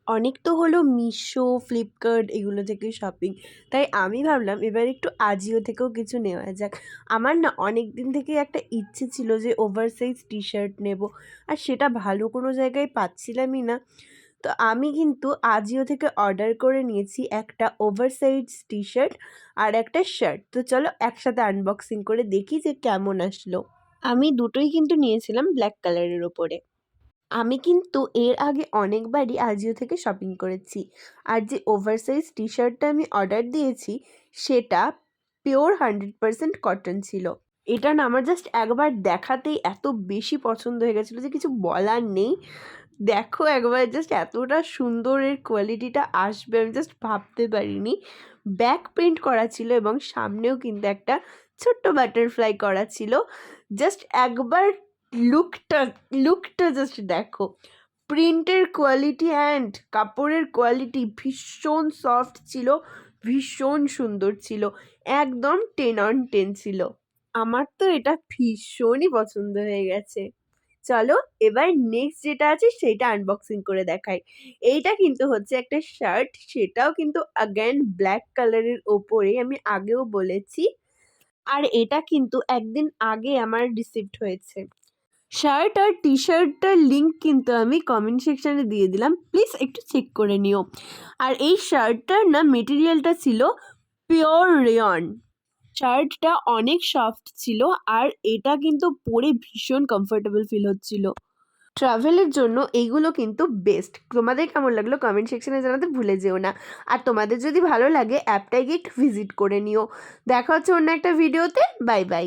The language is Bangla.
অনেক তো হলো মিশো, ফ্লিপকার্ট এগুলো থেকে শপিং। তাই আমি ভাবলাম এবার একটু আজিও থেকেও কিছু নেওয়া যাক। আমার না অনেক দিন থেকেই একটা ইচ্ছে ছিল যে ওভারসাইজ টি-শার্ট নেব। আর সেটা ভালো কোনো জায়গায় পাচ্ছিলামই না। তো আমি কিন্তু আজিও থেকে অর্ডার করে নিয়েছি একটা ওভারসাইজ টি-শার্ট আর একটা শার্ট। তো চলো একসাথে আনবক্সিং করে দেখি যে কেমন আসলো। আমি দুটোই কিন্তু নিয়েছিলাম ব্ল্যাক কালারের ওপরে। আমি কিন্তু এর আগে অনেকবারই আজিও থেকে শপিং করেছি। আর যে ওভারসাইজ টি-শার্টটা আমি অর্ডার দিয়েছি সেটা পিওর 100% কটন ছিল। এটা না আমার জাস্ট একবার দেখাতেই এত বেশি পছন্দ হয়ে গেছিলো যে কিছু বলার নেই। দেখো একবার জাস্ট এতটা সুন্দর এর কোয়ালিটিটা আসবে আমি জাস্ট ভাবতে পারিনি। ব্যাক প্রিন্ট করা ছিল এবং সামনেও কিন্তু একটা ছোট্ট বাটারফ্লাই করা ছিল। জাস্ট একবার লুকটা লুকটা জাস্ট দেখো। প্রিন্টের কোয়ালিটি অ্যান্ড কাপড়ের কোয়ালিটি ভীষণ সফট ছিল, ভীষণ সুন্দর ছিল, একদম 10 on 10 ছিল। আমার তো এটা ভীষণই পছন্দ হয়ে গেছে। চলো এবার নেক্সট যেটা আছে সেইটা আনবক্সিং করে দেখাই। এইটা কিন্তু হচ্ছে একটা শার্ট, সেটাও কিন্তু অ্যাগেন ব্ল্যাক কালারের ওপরে আমি আগেও বলেছি। আর এটা কিন্তু একদিন আগে আমার রিসিভড হয়েছে। শার্ট আর টি-শার্টটার লিঙ্ক কিন্তু আমি কমেন্ট সেকশানে দিয়ে দিলাম, প্লিজ একটু চেক করে নিও। আর এই শার্টটার না মেটেরিয়ালটা ছিল পিওর রেয়ন। শার্টটা অনেক সফট ছিল আর এটা কিন্তু পরে ভীষণ কমফোর্টেবল ফিল হচ্ছিল। ট্রাভেলের জন্য এইগুলো কিন্তু বেস্ট। তোমাদের কেমন লাগলো কমেন্ট সেকশনে জানাতে ভুলে যেও না। আর তোমাদের যদি ভালো লাগে অ্যাপটায় গিয়ে একটু ভিজিট করে নিও। দেখা হচ্ছে অন্য একটা ভিডিওতে। Bye bye.